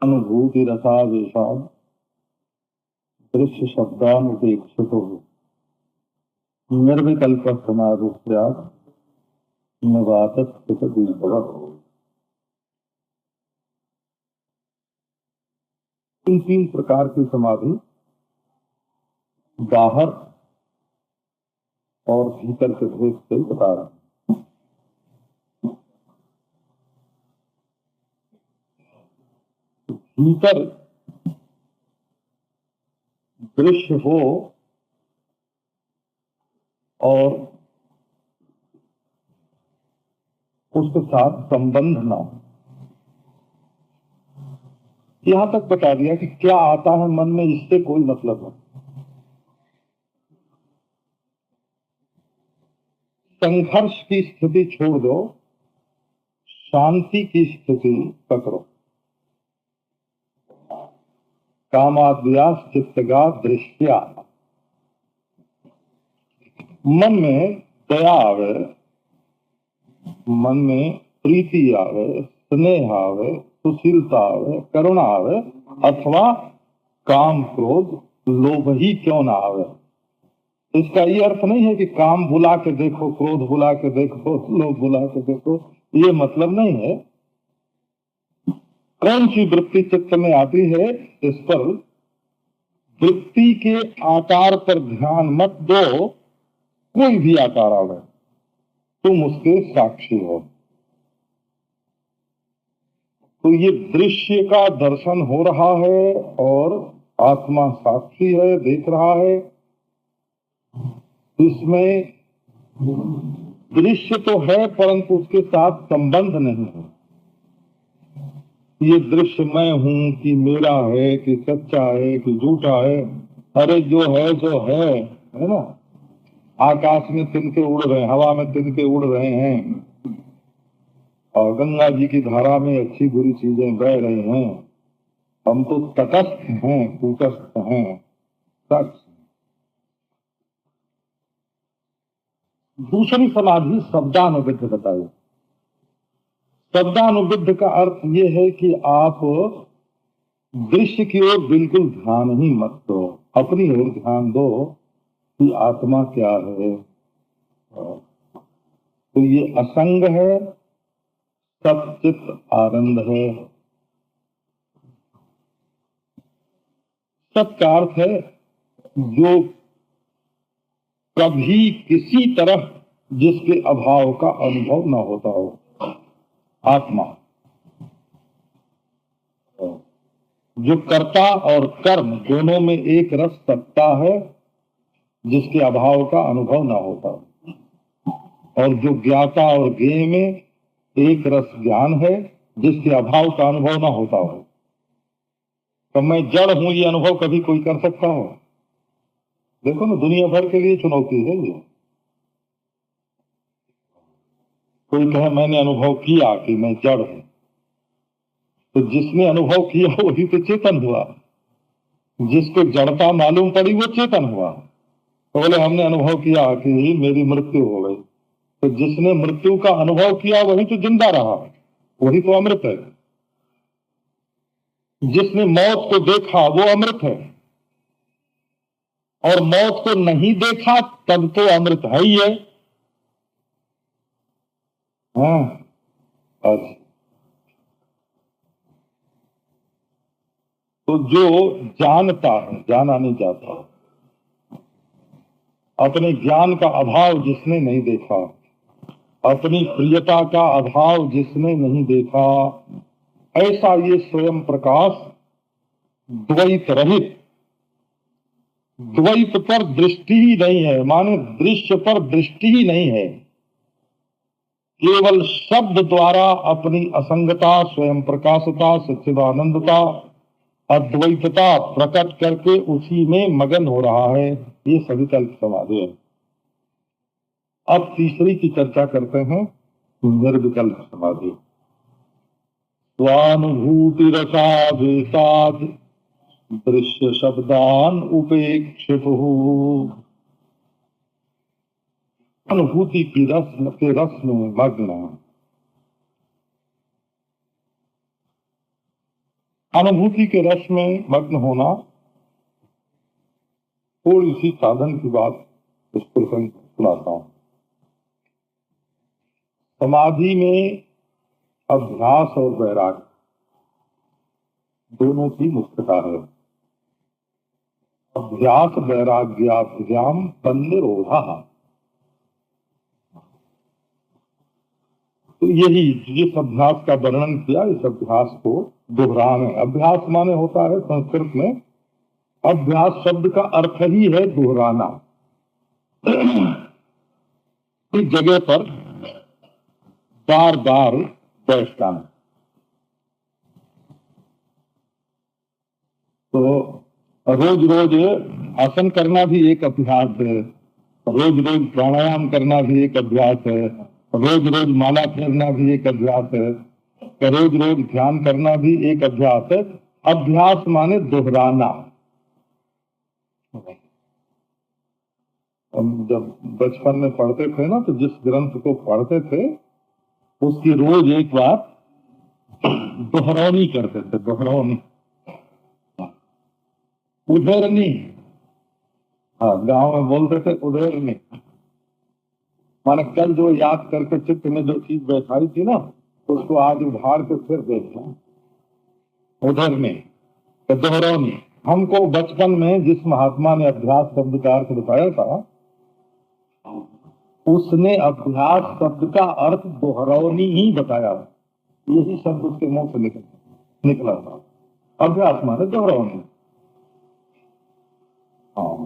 अनुभूति रसावेशाद दृश्य शब्दानुपेक्षितो निर्विकल्प समाधिस्यात् नवातस्थितदीपवत्। इन तीन प्रकार की समाधि बाहर और भीतर के भेद से बता रहे हैं। भीतर दृश्य हो और उसके साथ संबंध ना हो, यहां तक बता दिया कि क्या आता है मन में इससे कोई मतलब नहीं। संघर्ष की स्थिति छोड़ दो, शांति की स्थिति पकड़ो। कामाद्यास चित्तगा दृश्या, मन में दया आवे, मन में प्रीति आवे, स्नेह आवे, सुशीलता आवे, करुणा आवे, अथवा काम क्रोध लोभ ही क्यों ना आवे। इसका ये अर्थ नहीं है कि काम भुला के देखो, क्रोध भुला के देखो, लोभ भुला के देखो, ये मतलब नहीं है। कौन सी वृत्ति चित्त में आती है, इस पर वृत्ति के आकार पर ध्यान मत दो। कोई भी आकार आवे, तुम उसके साक्षी हो। तो ये दृश्य का दर्शन हो रहा है और आत्मा साक्षी है, देख रहा है। इसमें दृश्य तो है परंतु उसके साथ संबंध नहीं है। ये दृश्य मैं हूं कि मेरा है कि सच्चा है कि झूठा है, अरे जो है सो है ना। आकाश में तिनके उड़ रहे हैं, हवा में तिनके उड़ रहे हैं, और गंगा जी की धारा में अच्छी बुरी चीजें बह रही हैं। हम तो तटस्थ हैं, कूटस्थ हैं, सच। दूसरी समाधि शब्दानुविद्ध बताई। शब्दानुविद्ध का अर्थ ये है कि आप दृश्य की ओर बिल्कुल ध्यान ही मत दो, अपनी ओर ध्यान दो कि आत्मा क्या है। तो ये असंग है, सच्चित आनंद है। सत का अर्थ है जो कभी किसी तरह जिसके अभाव का अनुभव न होता हो, आत्मा। जो कर्ता और कर्म दोनों में एक रस सत्ता है, जिसके अभाव का अनुभव न होता हो। और जो ज्ञाता और ज्ञेय में एक रस ज्ञान है, जिसके अभाव का अनुभव न होता हो। तो मैं जड़ हूं, ये अनुभव कभी कोई कर सकता हो? देखो ना, दुनिया भर के लिए चुनौती है ये। कोई कहे मैंने अनुभव किया कि मैं जड़ हूं, तो जिसने अनुभव किया वही तो चेतन हुआ। जिसको जड़ता मालूम पड़ी वो चेतन हुआ। तो बोले हमने अनुभव किया कि मेरी मृत्यु हो गई, तो जिसने मृत्यु का अनुभव किया वही तो जिंदा रहा, वही तो अमृत है। जिसने मौत को देखा वो अमृत है, और मौत को नहीं देखा तब तो अमृत है ही है। हाँ, अच्छा। तो जो जानता है, जाना नहीं जाता, अपने ज्ञान का अभाव जिसने नहीं देखा, अपनी प्रियता का अभाव जिसने नहीं देखा, ऐसा ये स्वयं प्रकाश द्वैत रहित द्वैत पर दृष्टि ही नहीं है, माने दृश्य पर दृष्टि ही नहीं है। केवल शब्द द्वारा अपनी असंगता, स्वयं प्रकाशता, सच्चिदानंदता, अद्वैतता प्रकट करके उसी में मगन हो रहा है। ये सविकल्प समाधि है। अब तीसरी की चर्चा करते हैं, निर्विकल्प समाधि। स्वानुभूति रसावेशाद दृश्य शब्दान उपेक्षितु। अनुभूति की रस में मग्न, अनुभूति के रस में मग्न होना। थोड़ी सी साधन की बात इस प्रसंग सुनाता हूं। समाधि में अभ्यास और वैराग्य दोनों की मुख्यता है। अभ्यास वैराग्याभ्याम तन्निरोधा। तो यही जिस अभ्यास का वर्णन किया, इस अभ्यास को दोहराना। अभ्यास माने होता है संस्कृत में, अभ्यास शब्द का अर्थ ही है दोहराना। इस जगह पर बार बार बैठना। तो रोज रोज आसन करना भी एक अभ्यास है, रोज रोज प्राणायाम करना भी एक अभ्यास है, रोज रोज माला फेरना भी एक अभ्यास है, रोज रोज ध्यान करना भी एक अभ्यास है। अभ्यास माने दोहराना। हम जब बचपन में पढ़ते थे ना, तो जिस ग्रंथ को पढ़ते थे उसकी रोज एक बार दोहरौनी करते थे। दोहरौनी, उधरनी, हाँ गांव में बोलते थे उधरनी। माने कल जो याद करके चित्त में जो चीज बैठाई थी ना, उसको आज उभार के फिर देखना। उधरनी, दोहरौनी। हमको बचपन में जिस महात्मा ने अभ्यास शब्द का अर्थ बताया था, उसने अभ्यास शब्द का अर्थ दोहरौनी ही बताया। यही शब्द उसके मुंह से निकला था। अभ्यास माने दोहरौनी। हाँ,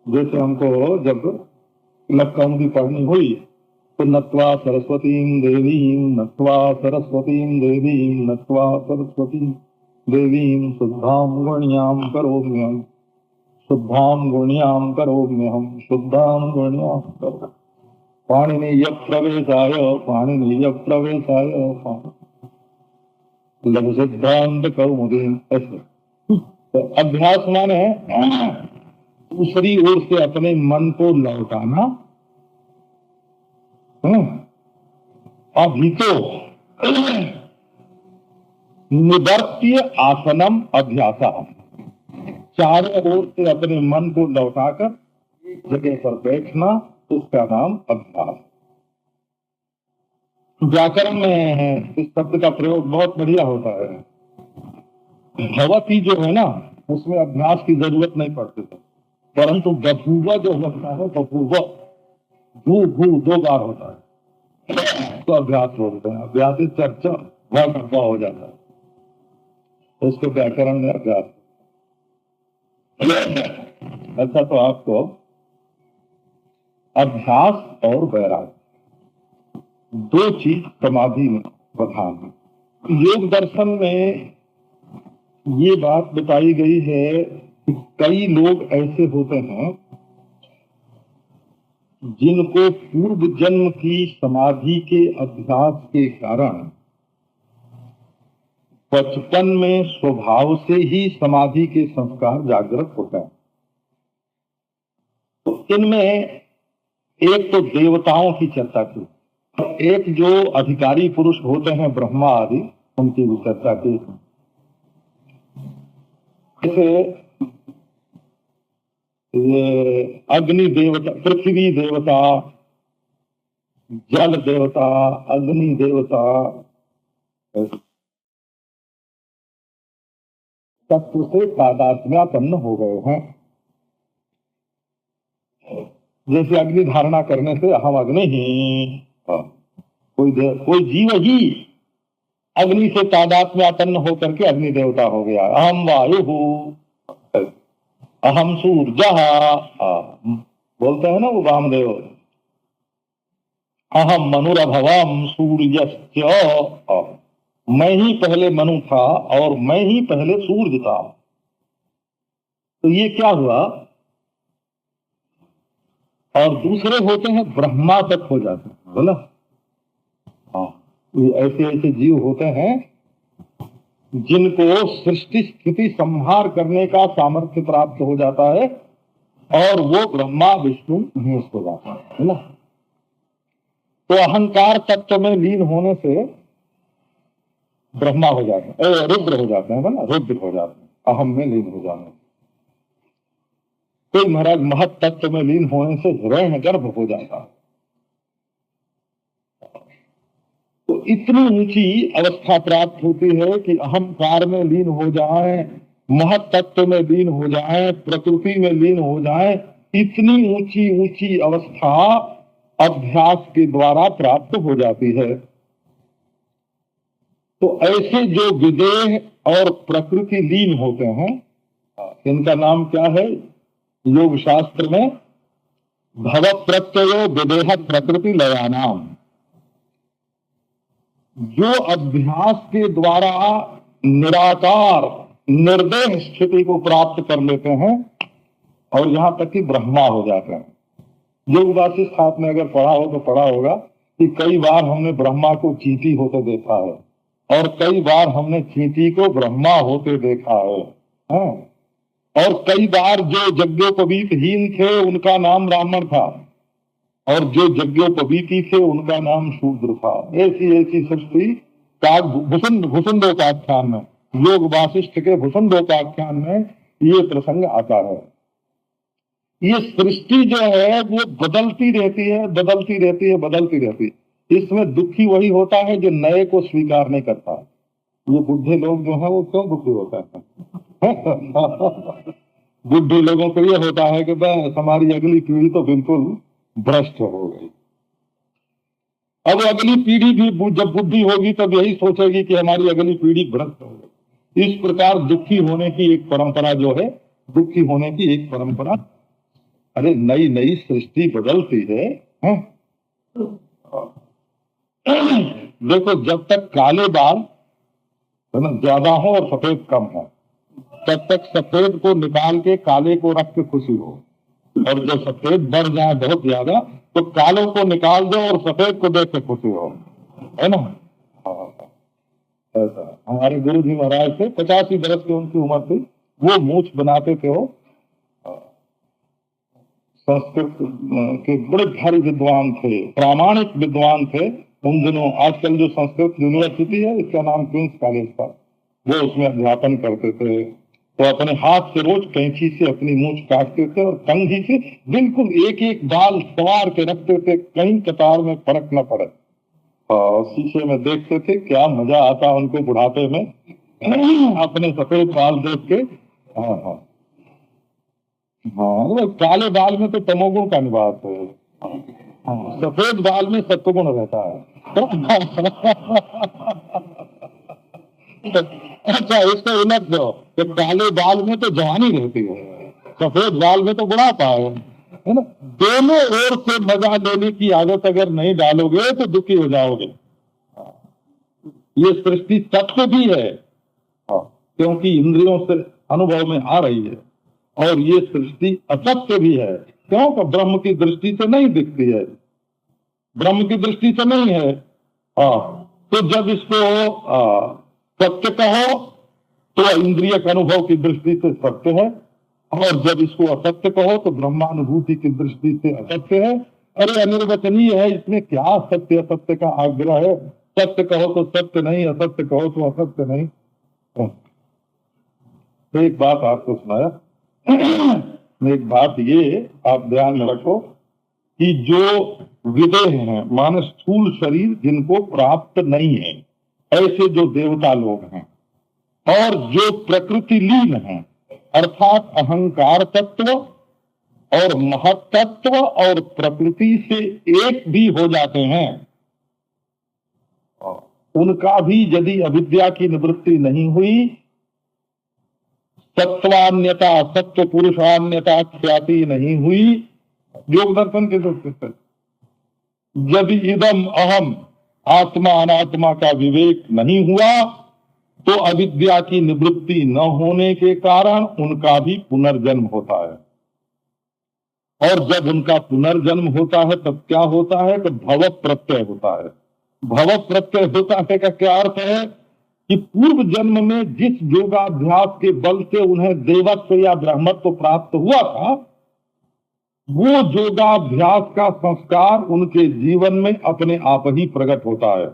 जैसे हमको जब लक्कौंदी पढ़नी हुई तो नत्वा सरस्वतीं देवीं, नत्वा सरस्वतीं देवीं, नत्वा सरस्वतीं देवीं शुद्धां गुण्यां करोम्यहम्, शुद्धां गुण्यां करोम्यहम्, शुद्धां गुण्यां करोमि। पाणिनीय प्रवेशाय, पाणिनीय प्रवेशाय, लघु सिद्धांत कौमुदी। ऐसे तो अभ्यास माने दूसरी ओर से अपने मन को लौटाना। अभी तो निवर्त्य आसनम अभ्यासा। चारों ओर से अपने मन को लौटाकर एक जगह पर बैठना, उसका नाम अभ्यास। व्याकरण में इस शब्द का प्रयोग बहुत बढ़िया होता है। भवती जो है ना, उसमें अभ्यास की जरूरत नहीं पड़ती है, परंतु बभूव जो होता है, बभूव भू भू दो बार होता है तो अभ्यास बोलते हैं। अभ्यास चर्चा बहुत हो जाता है, उसको व्याकरण में अभ्यास। अच्छा, तो आपको अभ्यास और वैराग्य दो चीज समाधि में प्रधान है। योग दर्शन में ये बात बताई गई है कि कई लोग ऐसे होते हैं जिनको पूर्व जन्म की समाधि के अभ्यास के कारण बचपन में स्वभाव से ही समाधि के संस्कार जागृत होते हैं। तो इनमें एक तो देवताओं की चर्चा की, एक जो अधिकारी पुरुष होते हैं ब्रह्मा आदि, उनकी भी चर्चा की। जैसे ये अग्नि देवता, पृथ्वी देवता, जल देवता, अग्नि देवता तत्व से तादात्म्यापन्न हो गए हैं। जैसे अग्नि धारणा करने से अहम अग्नि ही, कोई जीव ही अग्नि से तादात्म्यापन्न होकर के अग्नि देवता हो गया। अहम वायु हूँ, अहम सूर्यः, बोलते हैं ना वो वामदेव, अहम मनुरभवम सूर्यश्च, मैं ही पहले मनु था और मैं ही पहले सूर्य था। तो ये क्या हुआ, और दूसरे होते हैं ब्रह्मा तक हो जाते हैं, बोला। हाँ, ये ऐसे ऐसे जीव होते हैं जिनको सृष्टि स्थिति संहार करने का सामर्थ्य प्राप्त हो जाता है और वो ब्रह्मा विष्णु महेश हो जाता है ना। तो अहंकार तत्व में लीन होने से ब्रह्मा हो जाते हैं, रुद्र हो जाते हैं, बोला, रुद्र हो जाते हैं अहम में लीन हो जाने। तो महाराज महत तत्व में लीन होने से हिरण्य गर्भ हो जाता है। तो इतनी ऊंची अवस्था प्राप्त होती है कि अहंकार में लीन हो जाए, महत तत्व में लीन हो जाए, प्रकृति में लीन हो जाए। इतनी ऊंची ऊंची अवस्था अभ्यास के द्वारा प्राप्त हो जाती है। तो ऐसे जो विदेह और प्रकृति लीन होते हैं, इनका नाम क्या है योग शास्त्र में, भव प्रत्ययो विदेह प्रकृति लयानाम। जो अभ्यास के द्वारा निराकार निर्देह स्थिति को प्राप्त कर लेते हैं और यहां तक कि ब्रह्मा हो जाते हैं। योग वासिष्ठ आपने अगर पढ़ा हो तो पढ़ा होगा कि कई बार हमने ब्रह्मा को चींटी होते देखा है और कई बार हमने चींटी को ब्रह्मा होते देखा है, हाँ? और कई बार जो यज्ञोपवीतहीन थे उनका नाम ब्राह्मण था और जो यज्ञोपवीती थे उनका नाम शूद्र था। ऐसी ऐसी सृष्टि का भूषुंडोपाख्यान में, योग वासिष्ठ के भूषुंडोपाख्यान में ये प्रसंग आता है। ये सृष्टि जो है वो बदलती रहती है, बदलती रहती है, बदलती रहती है। इसमें दुखी वही होता है जो नए को स्वीकार नहीं करता। ये बुढ़े लोग जो है वो क्यों दुखी होता है बुढ़े लोगों को ये होता है कि बस हमारी अगली पीढ़ी तो बिल्कुल भ्रष्ट हो गई। अब अगली पीढ़ी भी जब बुद्धि होगी तब यही सोचेगी कि हमारी अगली पीढ़ी भ्रष्ट हो गई। इस प्रकार दुखी होने की एक परंपरा जो है, दुखी होने की एक परंपरा। अरे नई नई सृष्टि बदलती है, देखो जब तक काले बाल ज्यादा हो और सफेद कम हो तब तक सफेद को निकाल के काले को रख के खुशी हो, और जब सफेद बढ़ जाए बहुत ज्यादा तो कालों को निकाल दो और सफेद को देख के खुशी हो, है ना। ऐसा हमारे गुरु जी महाराज थे, 85 बरस की उनकी उम्र थी, वो मूछ बनाते थे। वो संस्कृत के बड़े भारी विद्वान थे, प्रामाणिक विद्वान थे उन दिनों। आजकल जो संस्कृत यूनिवर्सिटी है इसका नाम क्वींस कॉलेज था, वो उसमें अध्यापन करते थे। तो अपने हाथ से रोज कैंची से अपनी मूंछ काटते थे और कंघी से बिल्कुल एक एक बाल सवार के रखते थे, कहीं कतार में फर्क न पड़े। शीशे में देखते थे, क्या मजा आता उनको बुढ़ापे में अपने सफेद बाल देख के। हाँ हाँ हाँ, काले बाल में तो तमोगुण का निवास है, सफेद बाल में सत्वगुण रहता है। अच्छा, इसको उलट दो कि काले बाल में तो जवानी रहती है, सफेद बाल में तो बुढ़ापा है ना। दोनों ओर से मजा लेने की आदत अगर नहीं डालोगे तो दुखी हो जाओगे। ये सृष्टि तत्व भी है, क्योंकि इंद्रियों से अनुभव में आ रही है, और ये सृष्टि असत्य भी है, क्योंकि ब्रह्म की दृष्टि से नहीं दिखती है, ब्रह्म की दृष्टि से नहीं है। तो जब इसको सत्य कहो तो इंद्रिय के अनुभव की दृष्टि से सत्य है, और जब इसको असत्य कहो तो ब्रह्मानुभूति की दृष्टि से असत्य है। अरे अनिर्वचनीय है, इसमें क्या सत्य असत्य का आग्रह है। सत्य कहो तो सत्य नहीं, असत्य कहो तो असत्य नहीं। तो एक बात आपको सुनाया, एक बात ये आप ध्यान में रखो कि जो विदेह हैं माने स्थूल शरीर जिनको प्राप्त नहीं है, ऐसे जो देवता लोग हैं, और जो प्रकृति लीन हैं अर्थात अहंकार तत्व और महत तत्व और प्रकृति से एक भी हो जाते हैं, उनका भी यदि अविद्या की निवृत्ति नहीं हुई, सत्वान्यता, सत्व पुरुषान्यता ख्याति नहीं हुई योग दर्शन के दृष्टि से। यदि इदम अहम आत्मा अनात्मा का विवेक नहीं हुआ तो अविद्या की निवृत्ति न होने के कारण उनका भी पुनर्जन्म होता है। और जब उनका पुनर्जन्म होता है तब क्या होता है? तो भव प्रत्यय होता है। भव प्रत्यय होता है का क्या अर्थ है कि पूर्व जन्म में जिस योगाभ्यास के बल से उन्हें देवत्व या ब्रह्मत्व प्राप्त हुआ था, वो योगाभ्यास का संस्कार उनके जीवन में अपने आप ही प्रकट होता है।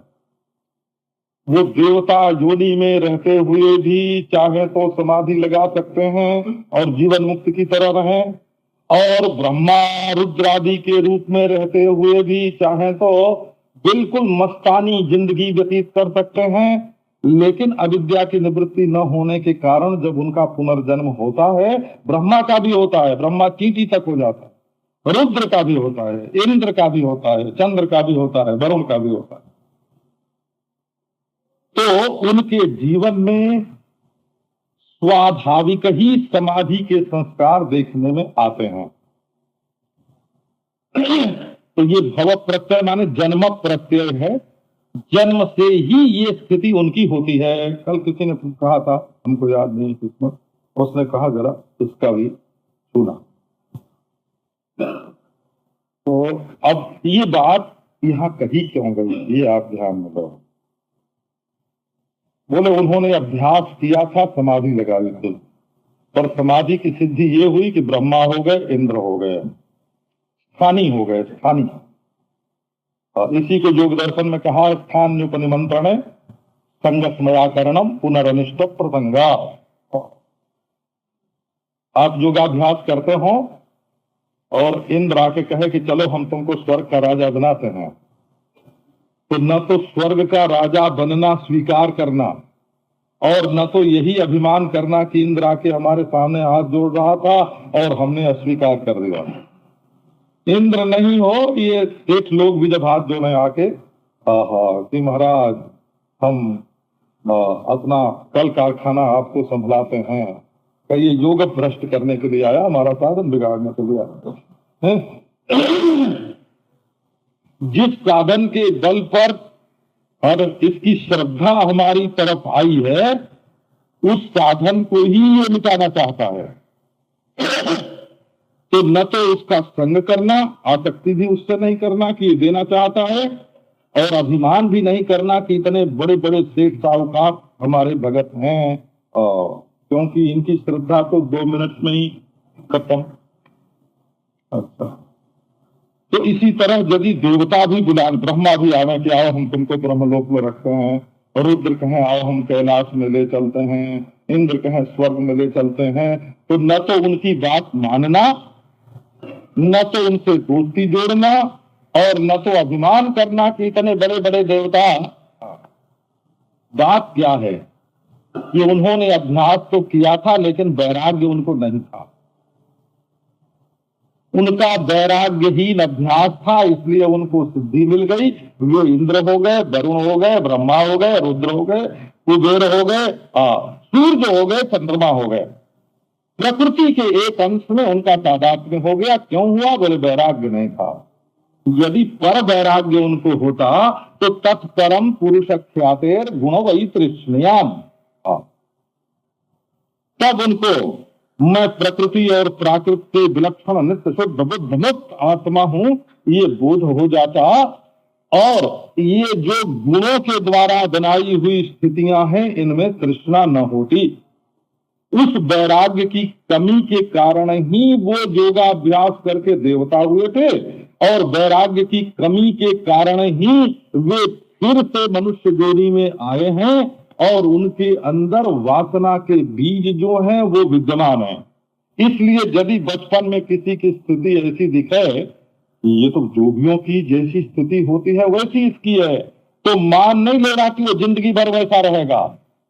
वो देवता योनि में रहते हुए भी चाहे तो समाधि लगा सकते हैं और जीवन मुक्त की तरह रहें, और ब्रह्मा रुद्र आदि के रूप में रहते हुए भी चाहे तो बिल्कुल मस्तानी जिंदगी व्यतीत कर सकते हैं। लेकिन अविद्या की निवृत्ति न होने के कारण जब उनका पुनर्जन्म होता है, ब्रह्मा का भी होता है, ब्रह्मा चींटी तक हो जाता है, रुद्र का भी होता है, इंद्र का भी होता है, चंद्र का भी होता है, वरुण का भी होता है। तो उनके जीवन में स्वाभाविक ही समाधि के संस्कार देखने में आते हैं। तो ये भव प्रत्यय माने जन्म प्रत्यय है, जन्म से ही ये स्थिति उनकी होती है। कल किसी ने कहा था, हमको याद नहीं किसमें, उसने कहा जरा इसका भी सुना। तो अब ये बात यहाँ कही क्यों गई, ये आप ध्यान में दो। बोले उन्होंने अभ्यास किया था, समाधि लगाई थी, पर समाधि की सिद्धि ये हुई कि ब्रह्मा हो गए, इंद्र हो गए, स्थानी हो गए, स्थानी। और इसी को योग दर्शन में कहा, स्थान उपनिमंत्रण संगस्मयाकरणम पुनरनिष्ट प्रसंगा। आप योगाभ्यास करते हो और इंद्र आके कहे कि चलो हम तुमको स्वर्ग का राजा बनाते हैं, तो न तो स्वर्ग का राजा बनना स्वीकार करना और न तो यही अभिमान करना कि इंद्र आके हमारे सामने हाथ जोड़ रहा था और हमने अस्वीकार कर दिया। इंद्र नहीं हो, ये सेठ लोग भी जब हाथ जोड़े आके, कि महाराज हम अपना कल कारखाना आपको संभलाते हैं, क्या ये योग भ्रष्ट करने के लिए आया, हमारा साधन बिगाड़ने के लिए आया? जिस साधन के बल पर और इसकी श्रद्धा हमारी तरफ आई है, उस साधन को ही ये मिटाना चाहता है। तो न तो उसका संग करना, आसक्ति भी उससे नहीं करना कि ये देना चाहता है, और अभिमान भी नहीं करना कि इतने बड़े बड़े सेठ साहूकार हमारे भगत हैं, क्योंकि इनकी श्रद्धा तो 2 मिनट में ही खत्म। अच्छा, तो इसी तरह यदि देवता भी बुलाए, ब्रह्मा भी आवे कि आओ हम तुमको ब्रह्मलोक में रखते हैं, रुद्र कहें आओ हम कैलाश में ले चलते हैं, इंद्र कहें स्वर्ग में ले चलते हैं, तो न तो उनकी बात मानना, न तो उनसे दोस्ती जोड़ना, और न तो अभिमान करना कि इतने बड़े बड़े देवता। बात क्या है कि उन्होंने अभ्यास तो किया था लेकिन वैराग्य उनको नहीं था। उनका वैराग्यहीन अभ्यास था, इसलिए उनको सिद्धि मिल गई। वो इंद्र हो गए, वरुण हो गए, ब्रह्मा हो गए, रुद्र हो गए, कुबेर हो गए, सूर्य हो गए, चंद्रमा हो गए। प्रकृति के एक अंश में उनका तादात्म्य हो गया। क्यों हुआ? बोले वैराग्य नहीं था। यदि पर वैराग्य उनको होता तो तत्परम पुरुष ख्यातेर गुण वही तृष्णयाम, तब उनको मैं प्रकृति और प्राकृत के विलक्षण नित्य शुद्ध बुद्ध मुक्त आत्मा हूं ये बोध हो जाता, और ये जो गुणों के द्वारा बनाई हुई स्थितियां हैं इनमें तृष्णा न होती। उस वैराग्य की कमी के कारण ही वो योगाभ्यास करके देवता हुए थे, और वैराग्य की कमी के कारण ही वे फिर से मनुष्य जोनी में आए हैं, और उनके अंदर वासना के बीज जो हैं वो विद्यमान हैं। इसलिए यदि बचपन में किसी की स्थिति ऐसी दिखे, ये तो जोगियों की जैसी स्थिति होती है वैसी इसकी है, तो मान नहीं लेना कि वो जिंदगी भर वैसा रहेगा,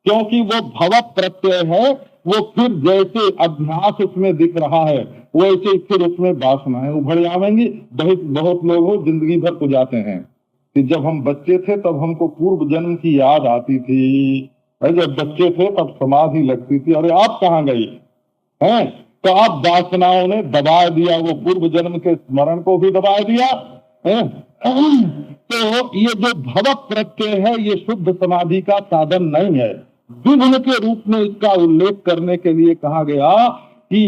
क्योंकि वो भव प्रत्यय है। वो फिर जैसे अभ्यास उसमें दिख रहा है वैसे फिर उसमें वासनाएं उभर आवेंगी। बहुत लोग जिंदगी भर को जाते हैं कि जब हम बच्चे थे तब हमको पूर्व जन्म की याद आती थी, जब बच्चे थे तब समाधि लगती थी, अरे आप कहाँ गई, है। तो अब वासनाओं ने दबा दिया, वो पूर्व जन्म के स्मरण को भी दबा दिया है। तो ये जो भव प्रत्यय है ये शुद्ध समाधि का साधन नहीं है। विघ्न के रूप में इसका उल्लेख करने के लिए कहा गया कि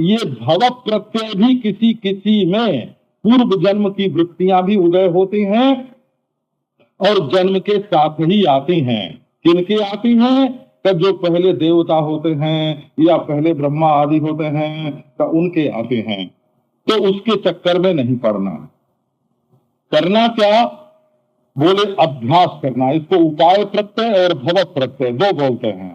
ये भव प्रत्यय भी किसी किसी में पूर्व जन्म की वृत्तियां भी उदय होती हैं और जन्म के साथ ही आती हैं। किनके आती हैं? कि जो पहले देवता होते हैं या पहले ब्रह्मा आदि होते हैं तो उनके आते हैं। तो उसके चक्कर में नहीं पड़ना। करना क्या? बोले अभ्यास करना। इसको उपाय प्रत्यय और भव प्रत्यय दो बोलते हैं।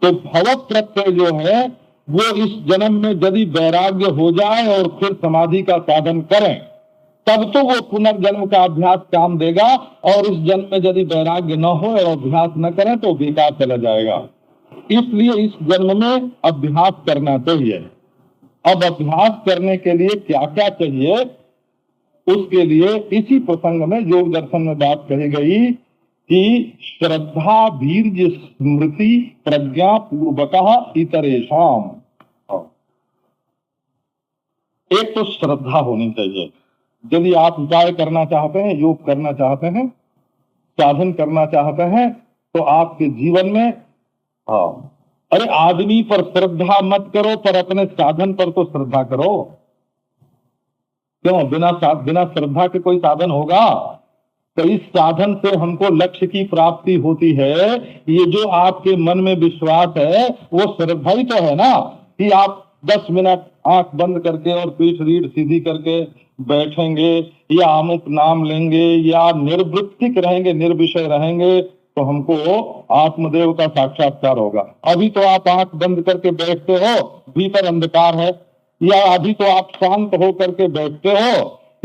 तो भव प्रत्यय जो है वो इस जन्म में यदि वैराग्य हो जाए और फिर समाधि का साधन करें तब तो वो पुनर्जन्म का अभ्यास काम देगा, और इस जन्म में यदि वैराग्य न हो और अभ्यास न करें तो बेकार चला जाएगा। इसलिए इस जन्म में अभ्यास करना चाहिए। अब अभ्यास करने के लिए क्या क्या चाहिए? उसके लिए इसी प्रसंग में योग दर्शन में बात कही गई कि श्रद्धा वीर्य स्मृति प्रज्ञा पूर्वक इतरेषाम। एक तो श्रद्धा होनी चाहिए। यदि आप उपाय करना चाहते हैं, योग करना चाहते हैं, साधन करना चाहते हैं तो आपके जीवन में अरे आदमी पर श्रद्धा मत करो पर अपने साधन पर तो श्रद्धा करो। क्यों? बिना श्रद्धा के कोई साधन होगा? तो इस साधन से हमको लक्ष्य की प्राप्ति होती है। ये जो आपके मन में विश्वास है वो श्रद्धा ही तो है ना, कि आप 10 मिनट आंख बंद करके और पीठ रीढ़ सीधी करके बैठेंगे या अमुक नाम लेंगे या निर्वृत्तिक रहेंगे, निर्विषय रहेंगे तो हमको आत्मदेव का साक्षात्कार होगा। अभी तो आप आंख बंद करके बैठते हो, भीतर अंधकार है, या अभी तो आप शांत होकर के बैठते हो,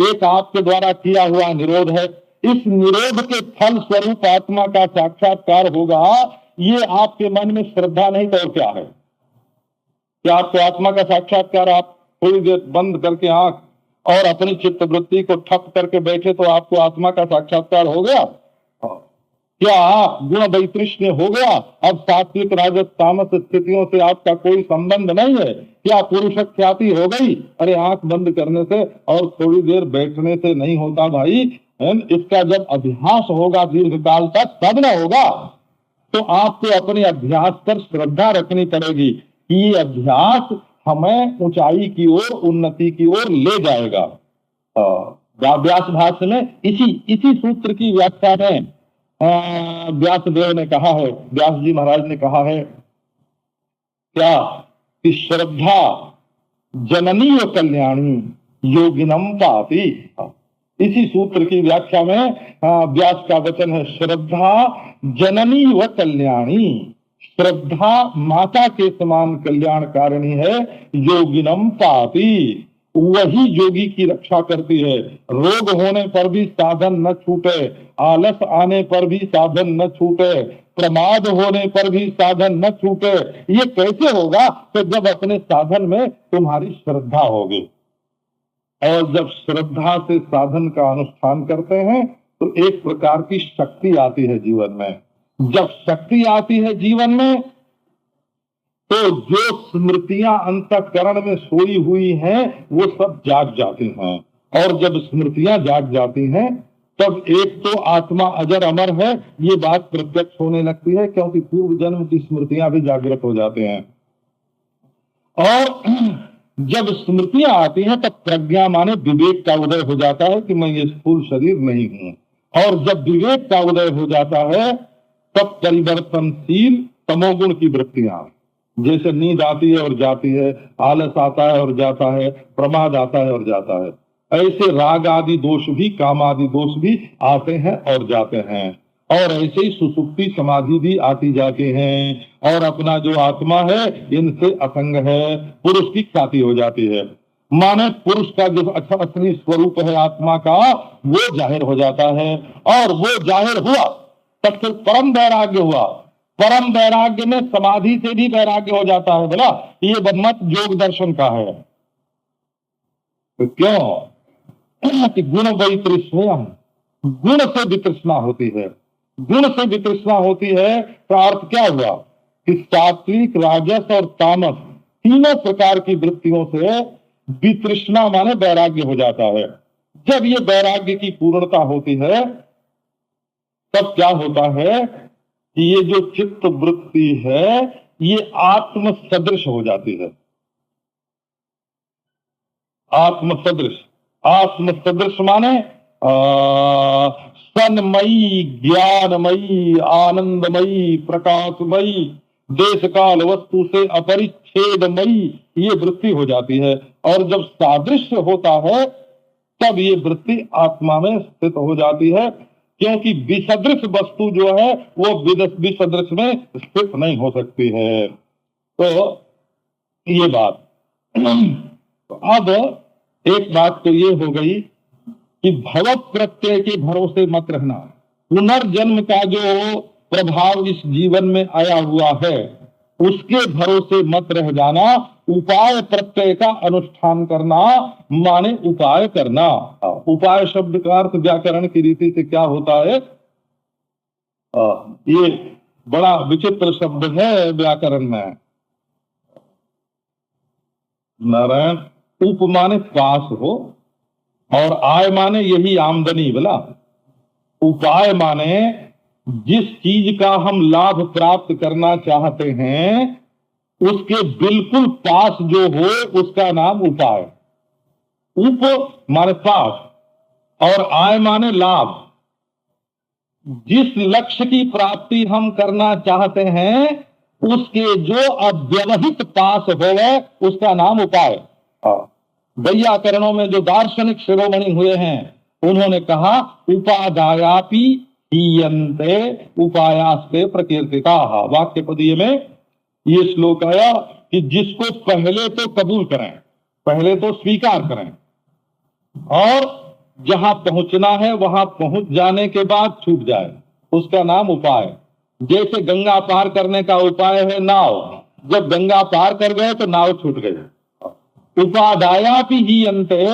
एक आपके द्वारा किया हुआ निरोध है। इस निरोध के फल स्वरूप आत्मा का साक्षात्कार होगा। ये आपके मन में श्रद्धा नहीं तो और क्या है? क्या आपको आत्मा का साक्षात्कार आप थोड़ी देर बंद करके आंख और अपनी चित्त वृत्ति को ठप करके बैठे तो आपको आत्मा का साक्षात्कार हो गया? क्या गुण वैतृष्ण्य हो गया? अब सात्विक राजस तामस स्थितियों से आपका कोई संबंध नहीं है? क्या पुरुष ख्याति हो गई? अरे आंख बंद करने से और थोड़ी देर बैठने से नहीं होता भाई। इसका जब अभ्यास होगा दीर्घ काल तक तब न होगा। तो आपको अपने अभ्यास पर श्रद्धा रखनी पड़ेगी कि ये अभ्यास हमें ऊंचाई की ओर, उन्नति की ओर ले जाएगा। व्यास भाष्य में इसी सूत्र की व्याख्या में व्यासदेव ने कहा है, व्यास जी महाराज ने कहा है क्या कि श्रद्धा जननी व कल्याणी योगिनम पापी। इसी सूत्र की व्याख्या में व्यास का वचन है, श्रद्धा जननी व कल्याणी। श्रद्धा माता के समान कल्याणकारिणी है। योगिनम पापी, वही योगी की रक्षा करती है। रोग होने पर भी साधन न छूटे, आलस आने पर भी साधन न छूटे, प्रमाद होने पर भी साधन न छूटे। ये कैसे होगा? तो जब अपने साधन में तुम्हारी श्रद्धा होगी। और जब श्रद्धा से साधन का अनुष्ठान करते हैं तो एक प्रकार की शक्ति आती है जीवन में। जब शक्ति आती है जीवन में तो जो स्मृतियां अंतःकरण में सोई हुई हैं वो सब जाग जाती हैं। और जब स्मृतियां जाग जाती हैं तब एक तो आत्मा अजर अमर है, ये बात प्रत्यक्ष होने लगती है, क्योंकि पूर्व जन्म की स्मृतियां भी जागृत हो जाते हैं। और जब स्मृतियां आती हैं तब प्रज्ञा माने विवेक का उदय हो जाता है कि मैं ये स्थूल शरीर नहीं हूं। और जब विवेक का उदय हो जाता है तब परिवर्तनशील तमोगुण की वृत्तियां, जैसे नींद आती है और जाती है, आलस आता है और जाता है, प्रमाद आता है और जाता है, ऐसे राग आदि दोष भी, काम आदि दोष भी आते हैं और जाते हैं। और ऐसे ही सुसुप्ति समाधि भी आती जाती हैं। और अपना जो आत्मा है इनसे असंग है, पुरुष की ख्याति हो जाती है। माने पुरुष का जो अच्छा असली स्वरूप है आत्मा का वो जाहिर हो जाता है। और वो जाहिर हुआ तब फिर परम वैराग्य हुआ। परम वैराग्य में समाधि से भी वैराग्य हो जाता है। बोला ये मत योग दर्शन का है। तो क्यों कि गुण वैतृष्ण्य, गुण से वितृष्णा होती है। गुण से वितृष्णा होती है तो अर्थ क्या हुआ कि सात्विक राजस और तामस तीनों प्रकार की वृत्तियों से वितृष्णा माने वैराग्य हो जाता है। जब ये वैराग्य की पूर्णता होती है तब क्या होता है कि ये जो चित्त वृत्ति है ये आत्म सदृश हो जाती है। आत्म सदृश, आत्म सदृश माने सन्मयी, ज्ञानमयी, आनंदमयी, प्रकाशमयी, देश काल वस्तु से अपरिच्छेदमयी ये वृत्ति हो जाती है। और जब सादृश्य होता है तब ये वृत्ति आत्मा में स्थित हो जाती है, क्योंकि विसदृश वस्तु जो है वो विसदृश में स्थित नहीं हो सकती है। तो ये बात। तो अब एक बात तो ये हो गई कि भव प्रत्यय के भरोसे मत रहना। पुनर्जन्म का जो प्रभाव इस जीवन में आया हुआ है उसके भरोसे मत रह जाना। उपाय प्रत्यय का अनुष्ठान करना माने उपाय करना। उपाय शब्द का अर्थ व्याकरण की रीति से क्या होता है, ये बड़ा विचित्र शब्द है व्याकरण में। नारायण, उप माने पास हो और आय माने यही आमदनी वाला। उपाय माने जिस चीज का हम लाभ प्राप्त करना चाहते हैं उसके बिल्कुल पास जो हो उसका नाम उपाय। उप माने पास और आय माने लाभ। जिस लक्ष्य की प्राप्ति हम करना चाहते हैं उसके जो अव्यवहित पास होवे उसका नाम उपाय। वैयाकरणों में जो दार्शनिक शिरोमणि हुए हैं उन्होंने कहा उपादायापि हीयन्ते उपायास्ते प्रकीर्तिताः। वाक्य पदीय में ये श्लोक आया कि जिसको पहले तो कबूल करें, पहले तो स्वीकार करें और जहां पहुंचना है वहां पहुंच जाने के बाद छूट जाए उसका नाम उपाय। जैसे गंगा पार करने का उपाय है नाव, जब गंगा पार कर गए तो नाव छूट गई। उपादायापि हीयन्ते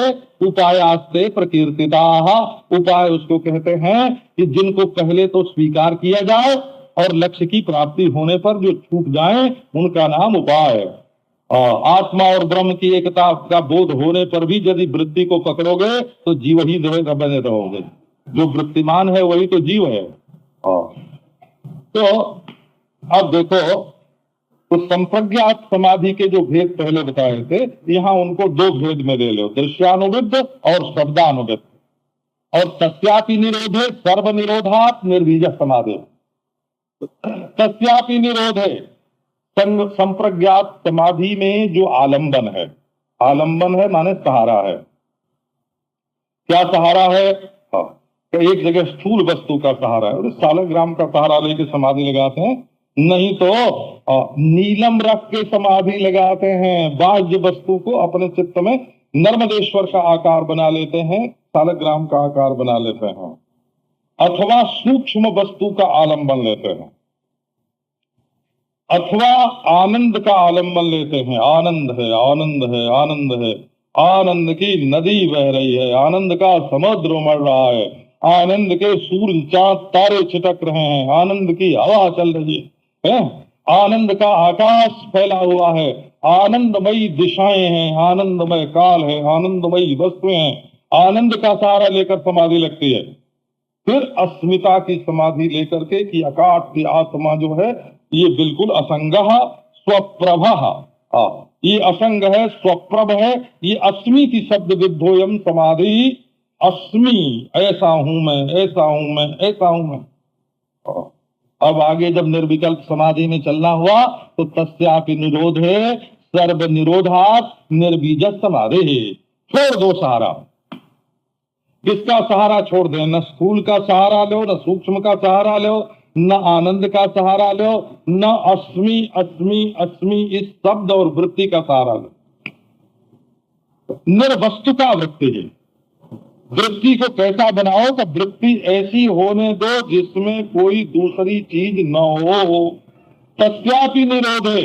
उपायास्ते प्रकीर्तिताः। उपाय उसको कहते हैं कि जिनको पहले तो स्वीकार किया जाए और लक्ष्य की प्राप्ति होने पर जो छूट जाए उनका नाम उपाय। आत्मा और ब्रह्म की एकता का बोध होने पर भी यदि वृत्ति को पकड़ोगे तो जीव ही बने रहोगे। जो वृत्तिमान है वही तो जीव है। तो अब देखो, तो संप्रज्ञात समाधि के जो भेद पहले बताए थे यहाँ उनको दो भेद में ले लो, दृश्यानुविद्ध और शब्दानुविद्ध। और तस्यापि निरोधे सर्व निरोधात् निर्बीज समाधि। तस्यापि निरोधे संप्रज्ञात समाधि में जो आलंबन है, आलंबन है माने सहारा है। क्या सहारा है? तो एक जगह स्थूल वस्तु का सहारा है, सालग्राम का सहारा लेके समाधि लगाते हैं, नहीं तो नीलम रख के समाधि लगाते हैं। बाह्य वस्तु को अपने चित्त में नर्मदेश्वर का आकार बना लेते हैं, सालग्राम का आकार बना लेते हैं, अथवा सूक्ष्म वस्तु का आलंबन लेते हैं, अथवा आनंद का आलंबन लेते हैं। आनंद है, आनंद है, आनंद है, आनंद की नदी बह रही है, आनंद का समुद्र उमड़ रहा है, आनंद के सूर्य चांद तारे छिटक रहे हैं, आनंद की हवा चल रही है, आनंद का आकाश फैला हुआ है, आनंदमयी दिशाएं हैं, आनंदमय काल है, आनंदमयी वस्तुएं हैं। आनंद का सहारा लेकर समाधि लगती है। फिर अस्मिता की समाधि लेकर के कि अकाट की आत्मा जो है ये बिल्कुल असंग स्वप्रभ, ये असंग है, स्वप्रभ है, ये अस्मि की शब्द विद्धोयम समाधि। अस्मि, ऐसा हूं मैं, ऐसा हूं मैं, ऐसा हूं मैं। अब आगे जब निर्विकल्प समाधि में चलना हुआ तो तस्यापि निरोधे सर्व निरोधात् निर्बीज समाधि। छोड़ दो सहारा। किसका सहारा छोड़ दे? न स्थूल का सहारा लो, न सूक्ष्म का सहारा लो, न आनंद का सहारा लो, न अस्मि अस्मि अस्मि इस शब्द और वृत्ति का सहारा लो। निर्वस्तु का वृत्ति है। वृत्ति को कैसा बनाओ? तो वृत्ति ऐसी होने दो जिसमें कोई दूसरी चीज न हो। तस्यापि निरोधे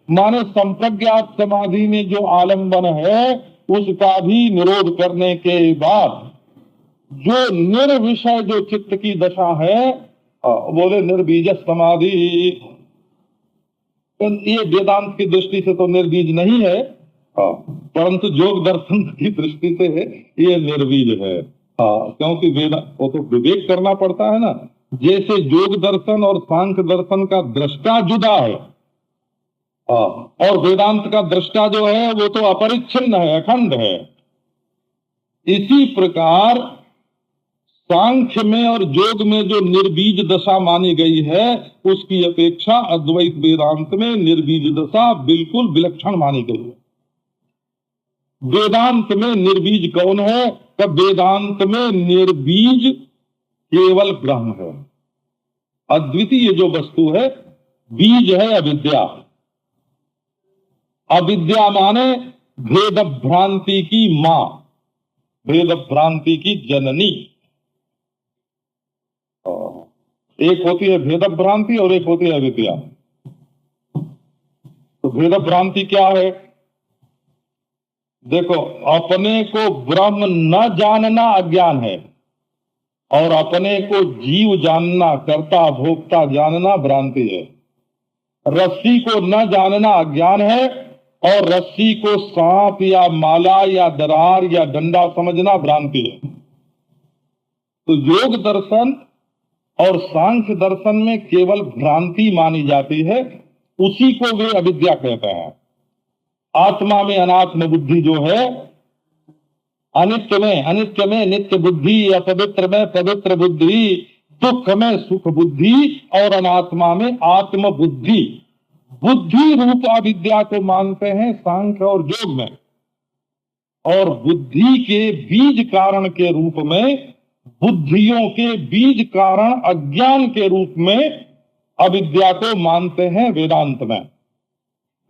माने संप्रज्ञात समाधि में जो आलंबन है उसका भी निरोध करने के बाद जो निर्विषय जो चित्त की दशा है, बोले निर्बीज समाधि। तो ये वेदांत की दृष्टि से तो निर्बीज नहीं है, परंतु योग दर्शन की दृष्टि से ये निर्बीज है। क्योंकि वो तो विवेक करना पड़ता है ना। जैसे योग दर्शन और सांख्य दर्शन का दृष्टा जुदा है, और वेदांत का दृष्टा जो है वो तो अपरिच्छिन्न है, अखंड है। इसी प्रकार सांख्य में और योग में जो निर्बीज दशा मानी गई है, उसकी अपेक्षा अद्वैत वेदांत में निर्बीज दशा बिल्कुल विलक्षण मानी गई है। वेदांत में निर्बीज कौन है? तब वेदांत में निर्बीज केवल ब्रह्म है। अद्वितीय जो वस्तु है, बीज है अविद्या। अविद्या माने भेद भ्रांति की मां, भेद भ्रांति की जननी। एक होती है भेद भ्रांति और एक होती है अविद्या। तो भेद भ्रांति क्या है? देखो, अपने को ब्रह्म न जानना अज्ञान है, और अपने को जीव जानना, कर्ता भोक्ता जानना भ्रांति है। रस्सी को न जानना अज्ञान है, और रस्सी को सांप या माला या दरार या डंडा समझना भ्रांति है। तो योग दर्शन और सांख्य दर्शन में केवल भ्रांति मानी जाती है, उसी को वे अविद्या कहते हैं। आत्मा में अनात्म बुद्धि जो है, अनित्य में नित्य बुद्धि, अपवित्र में पवित्र बुद्धि, दुख में सुख बुद्धि, और अनात्मा में आत्म बुद्धि, बुद्धि रूप अविद्या को मानते हैं सांख्य और योग में। और बुद्धि के बीज कारण के रूप में, बुद्धियों के बीज कारण अज्ञान के रूप में अविद्या को मानते हैं वेदांत में।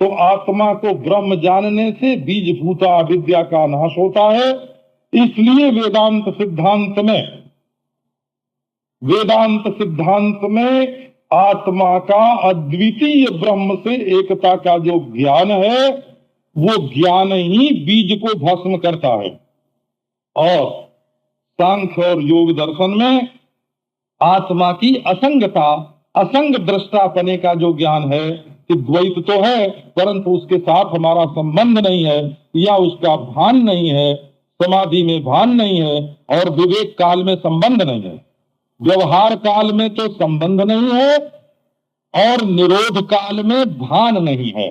तो आत्मा को ब्रह्म जानने से बीजभूता अविद्या का नाश होता है। इसलिए वेदांत सिद्धांत में आत्मा का अद्वितीय ब्रह्म से एकता का जो ज्ञान है, वो ज्ञान ही बीज को भस्म करता है। और सांख्य और योग दर्शन में आत्मा की असंगता, असंग दृष्टापने का जो ज्ञान है कि द्वैत तो है, परंतु उसके साथ हमारा संबंध नहीं है, या उसका भान नहीं है, समाधि में भान नहीं है, और विवेक काल में संबंध नहीं है, व्यवहार काल में तो संबंध नहीं है, और निरोध काल में भान नहीं है।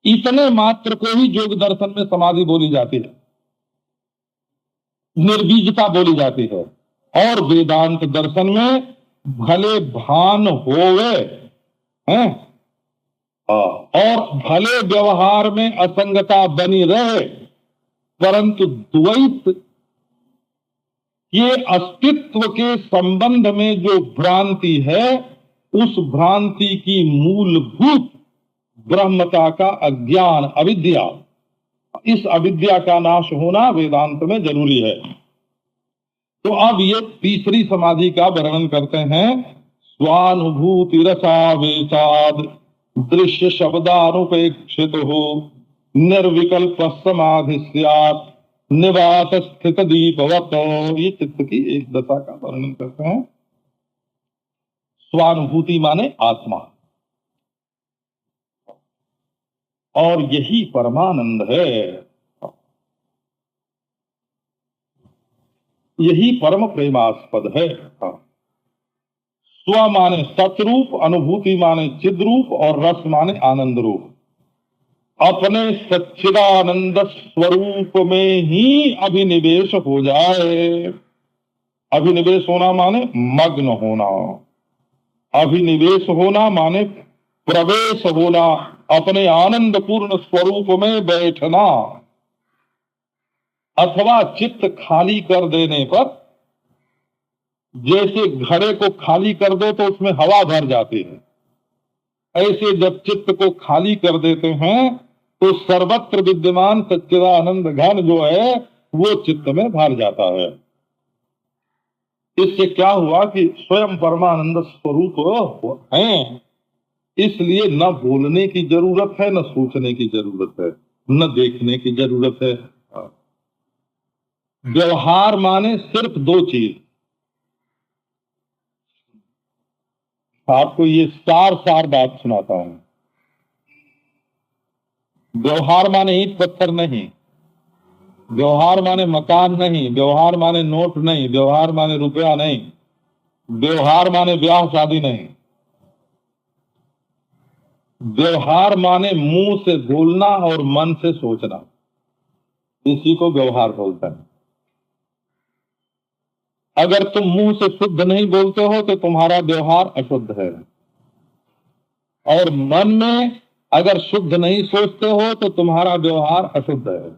इतने मात्र को ही योग दर्शन में समाधि बोली जाती है, निर्बीजता बोली जाती है। और वेदांत दर्शन में भले भान होवे हैं, और भले व्यवहार में असंगता बनी रहे, परंतु द्वैत के अस्तित्व के संबंध में जो भ्रांति है, उस भ्रांति की मूलभूत ब्रह्मता का अज्ञान, अविद्या, इस अविद्या का नाश होना वेदांत में जरूरी है। तो अब ये तीसरी समाधि का वर्णन करते हैं। स्वानुभूति रसावेशाद दृश्य शब्दानुपेक्षित हो निर्विकल्प समाधि स्यात् निवास स्थित दीपवत। ये चित्त की एक दशा का वर्णन करते हैं। स्वानुभूति माने आत्मा, और यही परमानंद है, यही परम प्रेमास्पद है। स्व माने सतरूप, अनुभूति माने चिद्रूप, और रस माने आनंद रूप। अपने सच्चिदानंद स्वरूप में ही अभिनिवेश हो जाए। अभिनिवेश होना माने मग्न होना, अभिनिवेश होना माने प्रवेश होना, अपने आनंद पूर्ण स्वरूप में बैठना। अथवा चित्त खाली कर देने पर, जैसे घड़े को खाली कर दो तो उसमें हवा भर जाती है, ऐसे जब चित्त को खाली कर देते हैं तो सर्वत्र विद्यमान सच्चिदानंद घन जो है वो चित्त में भर जाता है। इससे क्या हुआ कि स्वयं परमानंद स्वरूप है, इसलिए न बोलने की जरूरत है, न सोचने की जरूरत है, न देखने की जरूरत है। व्यवहार माने सिर्फ दो चीज। आपको ये सार बात सुनाता हूं। व्यवहार माने ईंट पत्थर नहीं, व्यवहार माने मकान नहीं, व्यवहार माने नोट नहीं, व्यवहार माने रुपया नहीं, व्यवहार माने ब्याह शादी नहीं। व्यवहार माने मुंह से बोलना और मन से सोचना, इसी को व्यवहार बोलते हैं। अगर तुम मुंह से शुद्ध नहीं बोलते हो तो तुम्हारा व्यवहार अशुद्ध है, और मन में अगर शुद्ध नहीं सोचते हो तो तुम्हारा व्यवहार अशुद्ध है।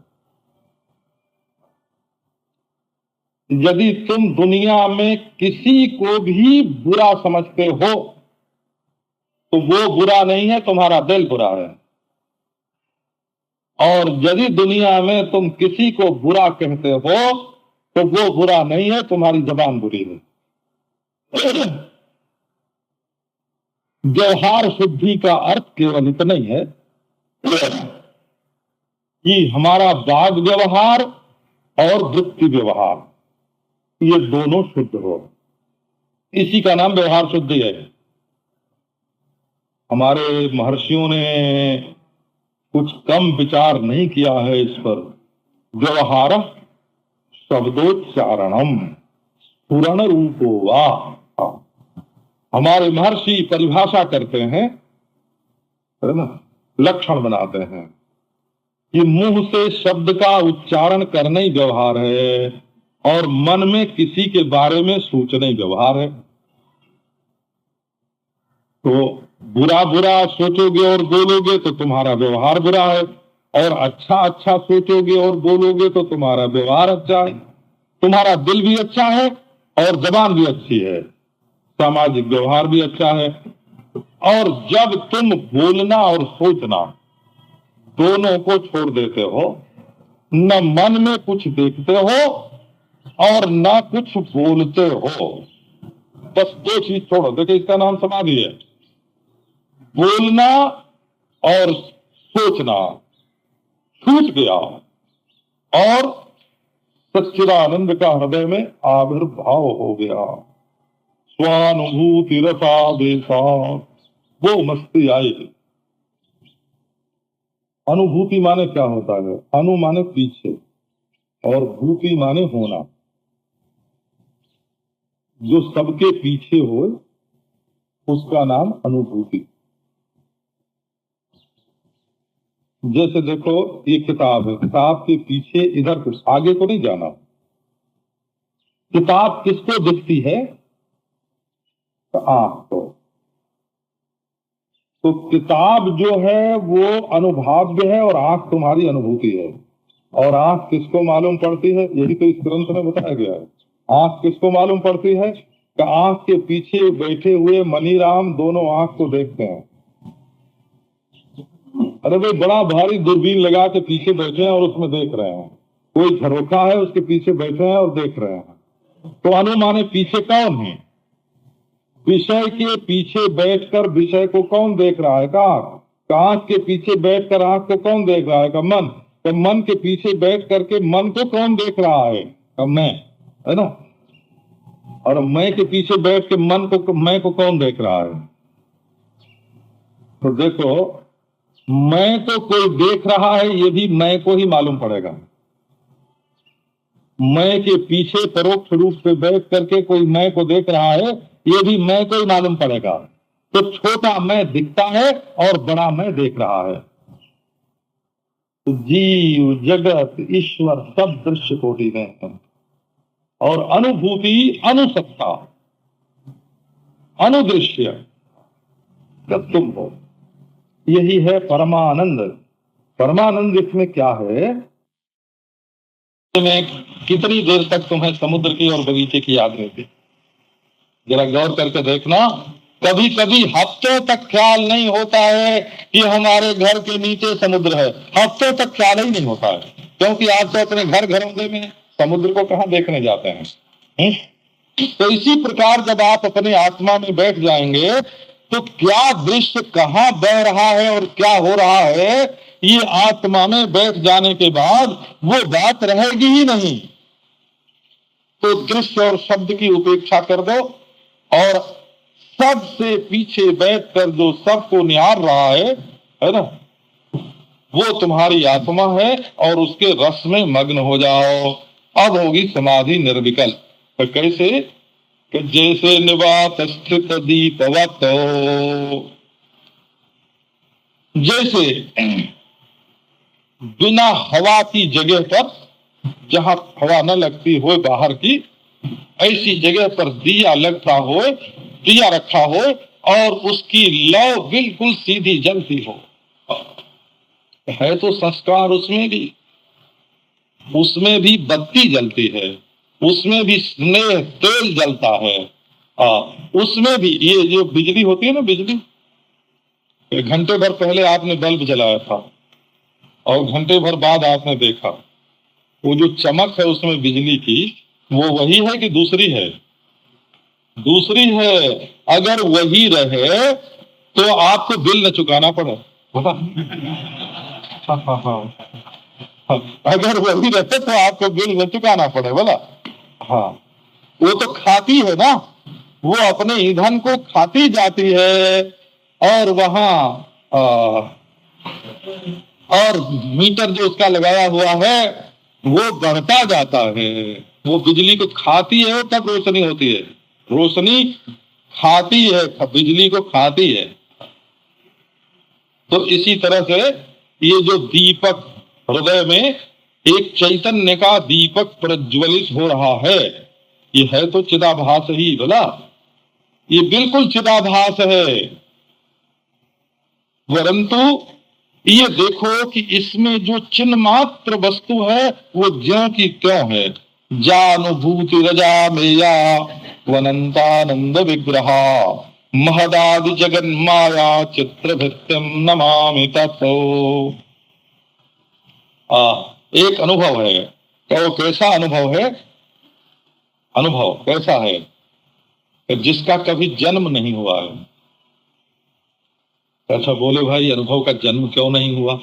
यदि तुम दुनिया में किसी को भी बुरा समझते हो तो वो बुरा नहीं है, तुम्हारा दिल बुरा है। और यदि दुनिया में तुम किसी को बुरा कहते हो तो वो बुरा नहीं है, तुम्हारी जबान बुरी है। व्यवहार शुद्धि का अर्थ केवल इतना ही है कि हमारा वाग व्यवहार और वृत्ति व्यवहार ये दोनों शुद्ध हो, इसी का नाम व्यवहार शुद्धि है। हमारे महर्षियों ने कुछ कम विचार नहीं किया है इस पर। व्यवहार शब्दोच्चारणम पूर्ण रूपो वा, हमारे महर्षि परिभाषा करते हैं, है ना, लक्षण बनाते हैं कि मुंह से शब्द का उच्चारण करना ही व्यवहार है और मन में किसी के बारे में सोचना ही व्यवहार है। तो बुरा बुरा सोचोगे और बोलोगे तो तुम्हारा व्यवहार बुरा है, और अच्छा अच्छा सोचोगे और बोलोगे तो तुम्हारा व्यवहार अच्छा है। तुम्हारा दिल भी अच्छा है और जबान भी अच्छी है, सामाजिक व्यवहार भी अच्छा है। और जब तुम बोलना और सोचना दोनों को छोड़ देते हो, न मन में कुछ देखते हो और न कुछ बोलते हो, बस दो चीज छोड़ो, देखो इसका नाम समाधि है। बोलना और सोचना छूट गया और सच्चिदानंद का हृदय में आविर्भाव हो गया, स्वानुभूति रसादेशा, वो मस्ती आई। अनुभूति माने क्या होता है? अनु माने पीछे और भूति माने होना, जो सबके पीछे हो उसका नाम अनुभूति। जैसे देखो ये किताब है, किताब के पीछे इधर कुछ आगे को नहीं जाना। किताब किसको दिखती है? आंख को। तो किताब जो है वो अनुभाव्य है और आंख तुम्हारी अनुभूति है। और आंख किसको मालूम पड़ती है? यही तो इस ग्रंथ में बताया गया है। आंख किसको मालूम पड़ती है? कि आंख के पीछे बैठे हुए मनीराम दोनों आंख को देखते हैं। अरे भाई बड़ा भारी दूरबीन लगा के पीछे बैठे हैं और उसमें देख रहे हैं, कोई झरोखा है उसके पीछे बैठे हैं और देख रहे हैं। तो अनु माने पीछे कौन है? विषय के पीछे बैठकर विषय को कौन देख रहा है? आंख के पीछे बैठकर आंख को कौन देख रहा है? का मन। तो मन के पीछे बैठ करके मन को कौन देख रहा है? का मैं, है ना। और मैं के पीछे बैठ के मन को, मैं को कौन देख रहा है? तो देखो मैं तो कोई देख रहा है, ये भी मैं को ही मालूम पड़ेगा। मैं के पीछे परोक्ष रूप से बैठ करके कोई मैं को देख रहा है, ये भी मैं को ही मालूम पड़ेगा। तो छोटा मैं दिखता है और बड़ा मैं देख रहा है। तो जीव जगत ईश्वर सब दृश्य कोटि में है। और अनुभूति अनुसत्ता अनुदृश्य जब तुम हो, यही है परमानंद। परमानंद इसमें क्या है? में कितनी देर तक तुम्हें समुद्र की और बगीचे की याद रहती? जरा गौर करके देखना। कभी कभी हफ्तों तक ख्याल नहीं होता है कि हमारे घर के नीचे समुद्र है। हफ्तों तक ख्याल ही नहीं होता है, क्योंकि आप तो अपने घर घरौंदे में समुद्र को कहाँ देखने जाते हैं। तो इसी प्रकार जब आप अपने आत्मा में बैठ जाएंगे तो क्या दृश्य कहाँ बह रहा है और क्या हो रहा है, ये आत्मा में बैठ जाने के बाद वो बात रहेगी ही नहीं। तो दृश्य और शब्द की उपेक्षा कर दो और सबसे पीछे बैठकर जो सबको निहार रहा है ना, वो तुम्हारी आत्मा है और उसके रस में मग्न हो जाओ। अब होगी समाधि निर्विकल्प। तो कैसे? कि जैसे निवात स्थित दीपवत, जैसे बिना हवा की जगह पर, जहाँ हवा न लगती हो बाहर की, ऐसी जगह पर दिया लगता हो, दिया रखा हो और उसकी लौ बिल्कुल सीधी जलती हो। है तो संस्कार उसमें भी बत्ती जलती है, उसमें भी स्नेह तेल जलता है। उसमें भी ये जो बिजली होती है ना, बिजली, घंटे भर पहले आपने बल्ब जलाया था और घंटे भर बाद आपने देखा, वो जो चमक है उसमें बिजली की, वो वही है कि दूसरी है? दूसरी है। अगर वही रहे तो आपको बिल न चुकाना पड़े, बता। हाँ हाँ हाँ, अगर वही रहे तो आपको बिल न चुकाना पड़े, बोला। हाँ, वो तो खाती है ना, वो अपने ईंधन को खाती जाती है और वहां और मीटर जो उसका लगाया हुआ है वो बढ़ता जाता है। वो बिजली को खाती है तब रोशनी होती है। रोशनी खाती है, बिजली को खाती है। तो इसी तरह से ये जो दीपक, हृदय में एक चैतन्य का दीपक प्रज्वलित हो रहा है, ये है तो चिदाभास ही, बोला। ये बिल्कुल चिदाभास है। परंतु ये देखो कि इसमें जो चिन्ह मात्र वस्तु है वो ज्यों की त्यों है। जानुभूति रजा मेया वनंतानंद विग्रह महदादि जगन माया चित्र भित्तिम नमामि ततो। एक अनुभव है। तो कैसा अनुभव है? अनुभव कैसा है? जिसका कभी जन्म नहीं हुआ है। अच्छा बोले भाई, अनुभव का जन्म क्यों नहीं हुआ?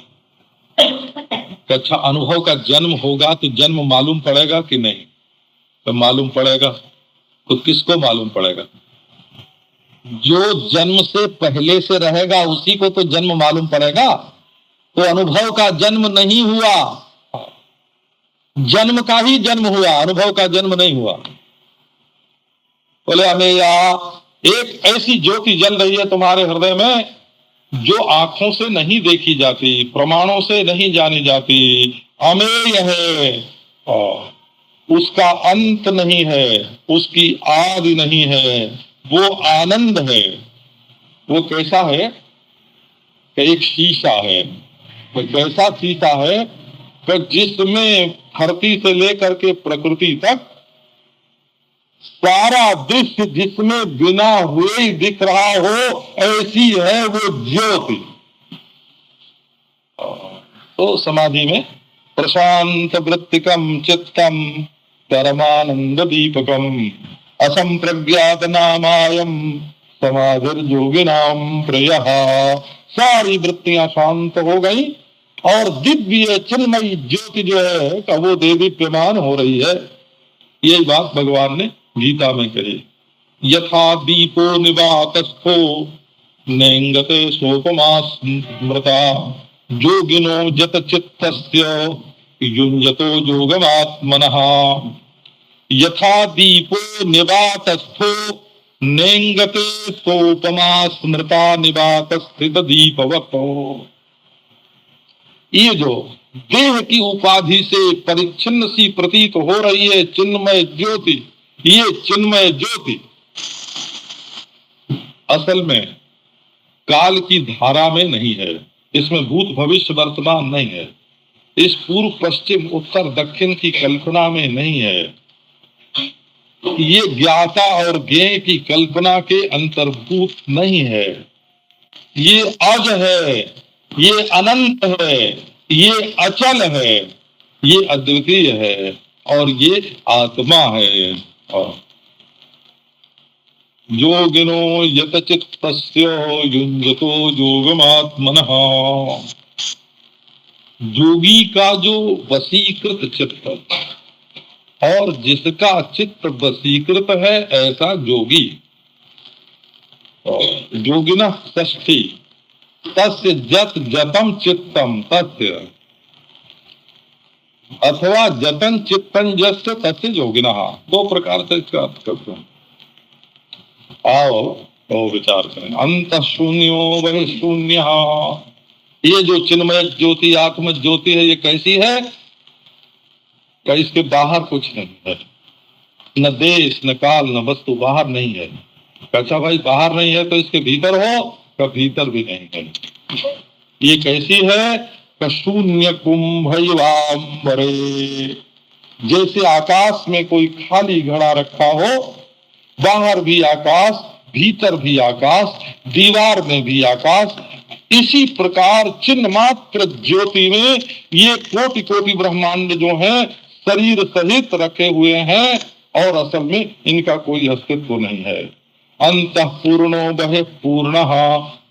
अच्छा, अनुभव का जन्म होगा तो जन्म मालूम पड़ेगा कि नहीं? तो मालूम पड़ेगा। तो किसको मालूम पड़ेगा? जो जन्म से पहले से रहेगा उसी को तो जन्म मालूम पड़ेगा। तो अनुभव का जन्म नहीं हुआ, जन्म का ही जन्म हुआ, अनुभव का जन्म नहीं हुआ। बोले हमें यहाँ एक ऐसी ज्योति जल रही है तुम्हारे हृदय में जो आंखों से नहीं देखी जाती, प्रमाणों से नहीं जानी जाती, अमेय है और उसका अंत नहीं है, उसकी आदि नहीं है, वो आनंद है। वो कैसा है? कि एक शीशा है। तो कैसा शीशा है? कि जिसमें धरती से लेकर के प्रकृति तक सारा दृश्य जिसमें बिना हुए ही दिख रहा हो, ऐसी है वो ज्योति। तो समाधि में प्रशांत वृत्तिकम चित्तम परमानंद दीपकम असंप्रज्ञात नामायम समाधिर्योगिनाम प्रियः। सारी वृत्तियां शांत हो गई और दिव्य चिन्मयी ज्योति जो है का वो देदीप्यमान हो रही है। यही बात भगवान ने गीता में कही। यथा दीपो निवातस्थो नेंगते सोपमा स्मृता योगिनो जत चित्तस्य युञ्जतो योगमात्मनः। यथा दीपो निवातस्थो नेंगते सोपमा स्मृता निवात स्थित दीपवत। ये जो देह की उपाधि से परिच्छिन्न सी प्रतीत हो रही है चिन्मय ज्योति, ये चिन्मय ज्योति असल में काल की धारा में नहीं है। इसमें भूत भविष्य वर्तमान नहीं है। इस पूर्व पश्चिम उत्तर दक्षिण की कल्पना में नहीं है। ये ज्ञाता और ज्ञेय की कल्पना के अंतर्भूत नहीं है। ये अज है, ये अनंत है, ये अचल है, ये अद्वितीय है और ये आत्मा है। और योगिनो यत चित्तस्य युञ्जतो योगमात्मनः। योगी का जो वशीकृत चित्त और जिसका चित्त वशीकृत है ऐसा योगी। योगिना षष्ठी तस्य जत जतम चित्तम तस्य, अथवा जतन चित्तन जस्य तस्य योगिनः। दो प्रकार से इसका अर्थ करते हैं। आओ तो विचार करें। अंत शून्यो वह शून्य, ये जो चिन्मय ज्योति आत्म ज्योति है ये कैसी है? क्या इसके बाहर कुछ नहीं है, न देश न काल न वस्तु, बाहर नहीं है। अच्छा भाई बाहर नहीं है तो इसके भीतर हो? का भीतर भी नहीं है। ये कैसी है? का शून्य कुंभैवांबरे, जैसे आकाश में कोई खाली घड़ा रखा हो, बाहर भी आकाश भीतर भी आकाश, दीवार में भी आकाश, इसी प्रकार चिन्ह मात्र ज्योति में ये कोटि कोटि ब्रह्मांड जो है शरीर सहित रखे हुए हैं, और असल में इनका कोई अस्तित्व नहीं है। अंतः पूर्णो बहे पूर्णः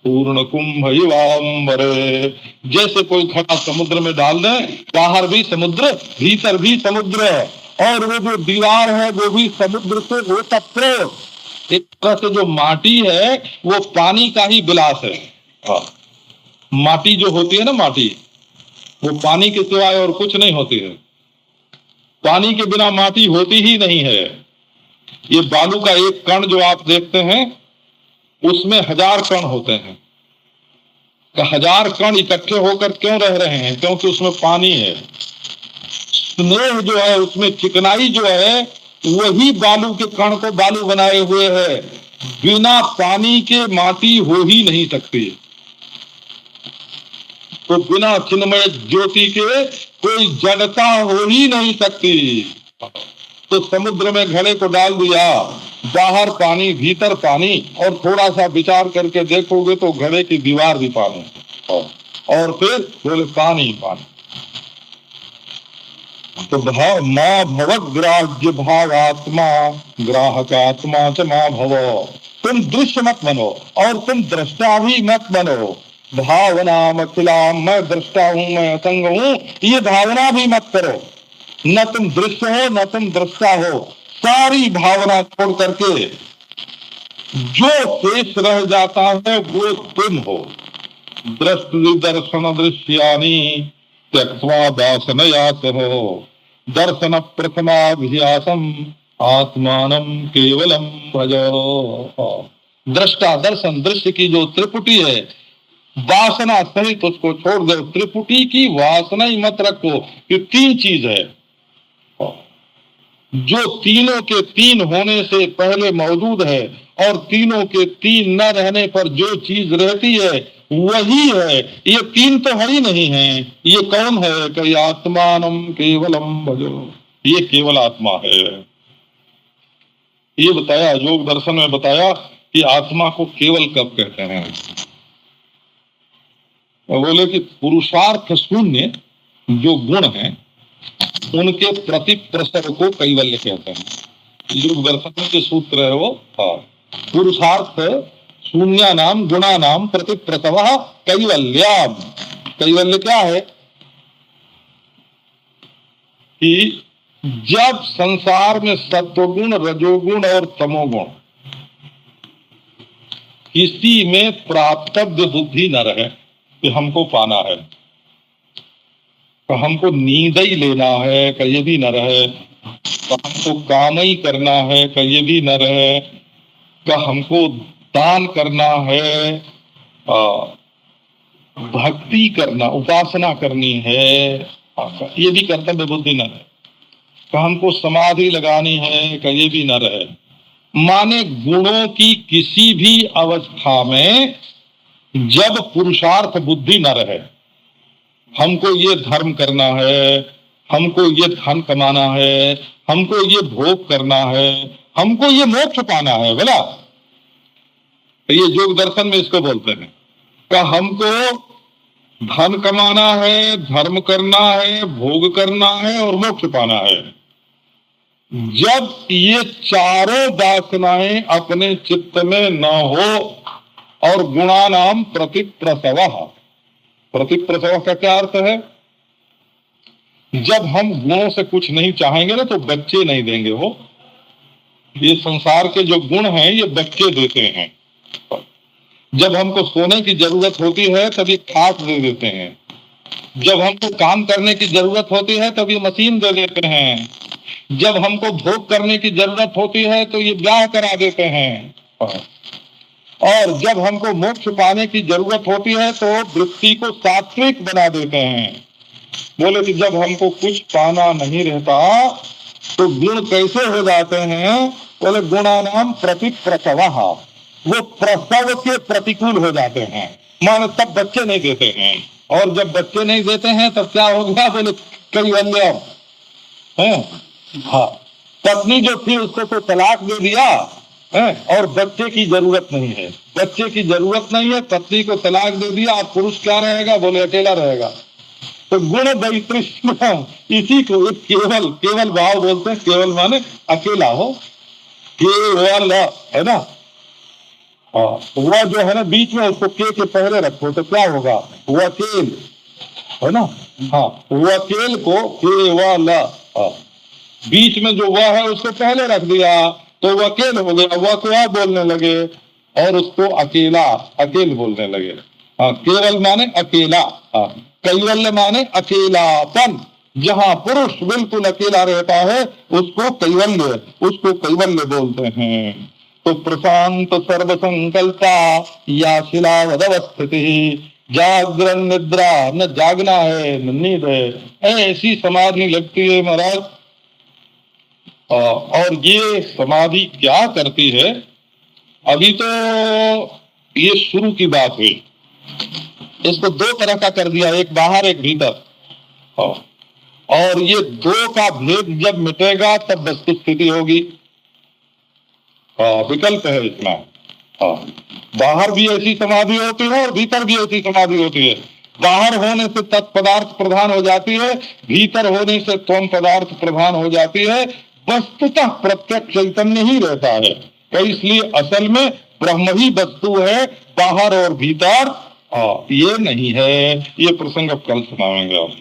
पूर्ण कुंभैवांबरे, जैसे कोई घड़ा समुद्र में डाल दे, बाहर भी समुद्र भीतर भी समुद्र, और वो जो दीवार है वो भी समुद्र से वो तत्व। एक तरह से जो माटी है वो पानी का ही विलास है। माटी जो होती है ना, माटी वो पानी के सिवाय और कुछ नहीं होती है। पानी के बिना माटी होती ही नहीं है। ये बालू का एक कण जो आप देखते हैं उसमें 1000 कण होते हैं। 1000 कण इकट्ठे होकर क्यों रह रहे हैं? क्योंकि उसमें पानी है। स्नेह जो है उसमें चिकनाई जो है वही बालू के कण को बालू बनाए हुए है। बिना पानी के माटी हो ही नहीं सकती। तो बिना चिन्मय ज्योति के कोई जड़ता हो ही नहीं सकती। तो समुद्र में घड़े को डाल दिया, बाहर पानी भीतर पानी, और थोड़ा सा विचार करके देखोगे तो घड़े की दीवार भी पानी, और फिर बोले पानी पानी। तो माँ भवग्राह्य भावात्मा ग्राहकात्मा च माँ भव, तुम दृश्य मत बनो और तुम दृष्टा भी मत बनो। भावना अखिलाम, मैं दृष्टा हूँ मैं असंग हूँ, ये भावना भी मत करो। न तुम दृश्य हो न तुम दृष्टा हो, सारी भावना छोड़ करके जो शेष रह जाता है वो तुम हो। दृष्टि दर्शन दृश्यानि त्यक्त्वा वासनयात हो, दर्शन प्रथमाभ्यासम आत्मानम केवलम भजो। दृष्टा दर्शन दृश्य की जो त्रिपुटी है, वासना सहित उसको छोड़ दो। त्रिपुटी की वासना ही मत रखो कि 3 चीज है जो तीनों के 3 होने से पहले मौजूद है, और तीनों के 3 न रहने पर जो चीज रहती है वही है। ये 3 तो है ही नहीं है। ये कौन है? कि आत्मानम केवलम भजो, ये केवल आत्मा है। ये बताया योग दर्शन में, बताया कि आत्मा को केवल कब कहते हैं। बोले कि पुरुषार्थ शून्य जो गुण हैं उनके प्रति प्रसव को कैवल्य कहते हैं। योग दर्शन के सूत्र है वो। पुरुषार्थ शून्य नाम गुणा नाम प्रति प्रसव कैवल्यम। कैवल्य क्या है? कि जब संसार में सत्वगुण रजोगुण और तमोगुण किसी में प्राप्तव्य बुद्धि न रहे कि हमको पाना है, तो हमको नींद ही लेना है कि ये भी न रहे, तो हमको काम ही करना है कि ये भी न रहे, कि हमको दान करना है, भक्ति करना उपासना करनी है, ये भी कर्तव्य बुद्धि न रहे, कि हमको समाधि लगानी है कि ये भी न रहे। माने गुणों की किसी भी अवस्था में जब पुरुषार्थ बुद्धि न रहे, हमको ये धर्म करना है, हमको ये धन कमाना है, हमको ये भोग करना है, हमको ये मोक्ष पाना है, बोला ये योग दर्शन में इसको बोलते हैं कि हमको धन कमाना है, धर्म करना है, भोग करना है और मोक्ष पाना है। जब ये चारों वासनाएं अपने चित्त में न हो, और गुणानाम प्रतिप्रसवः, प्रतिप्रसव का क्या अर्थ है? जब हम गुणों से कुछ नहीं चाहेंगे ना तो बच्चे नहीं देंगे। वो ये संसार के जो गुण हैं ये बच्चे देते हैं। जब हमको सोने की जरूरत होती है तभी खाट दे देते हैं, जब हमको काम करने की जरूरत होती है तभी मशीन दे देते हैं, जब हमको भोग करने की जरूरत होती है तो ये ब्याह करा देते हैं, और जब हमको मोक्ष पाने की जरूरत होती है तो वृत्ति को सात्विक बना देते हैं। बोले कि जब हमको कुछ पाना नहीं रहता तो गुण कैसे हो जाते हैं? बोले गुणानाम प्रतिप्रसवः, वो प्रसव के प्रतिकूल हो जाते हैं, माने तब बच्चे नहीं देते हैं, और जब बच्चे नहीं देते हैं तब क्या हो गया? बोले कैवल्य है। हाँ, पत्नी जो थी उसको तो तलाक दे दिया है, और बच्चे की जरूरत नहीं है, बच्चे की जरूरत नहीं है, पत्नी को तलाक दे दिया, अब पुरुष क्या रहेगा? बोले अकेला रहेगा। तो गुण दैतृष्ण, इसी को एक केवल केवल भाव बोलते हैं। केवल माने अकेला हो, केवल है ना। वह जो है ना बीच में, उसको के पहले रखो तो क्या होगा? वकील है ना। हाँ, वकील को केवल, बीच में जो वह है उसको पहले रख दिया तो वकील हो गया। वह को आ बोलने लगे और उसको अकेला अकेल बोलने लगे। हाँ, केवल माने अकेला, कैवल्य माने अकेलापन। जहाँ पुरुष बिल्कुल अकेला रहता है उसको कैवल्य बोलते हैं। तो प्रशांत सर्व संकल्पा या शिलावदवस्थिति, जागरण निद्रा, न जागना है न नींद है, ऐसी समाधि लगती है महाराज। और ये समाधि क्या करती है? अभी तो ये शुरू की बात हुई, इसको दो तरह का कर दिया, एक बाहर एक भीतर। और ये दो का भेद जब मिटेगा तब वस्तु स्थिति होगी। विकल्प है इसमें। बाहर भी ऐसी समाधि होती है और भीतर भी ऐसी समाधि होती है। बाहर होने से तत्पदार्थ प्रधान हो जाती है, भीतर होने से त्वम पदार्थ प्रधान हो जाती है। वस्तुतः प्रत्यक्ष चैतन्य ही रहता है, तो इसलिए असल में ब्रह्म ही वस्तु है, बाहर और भीतर ये नहीं है। ये प्रसंग अब कल सुनाएंगे आप।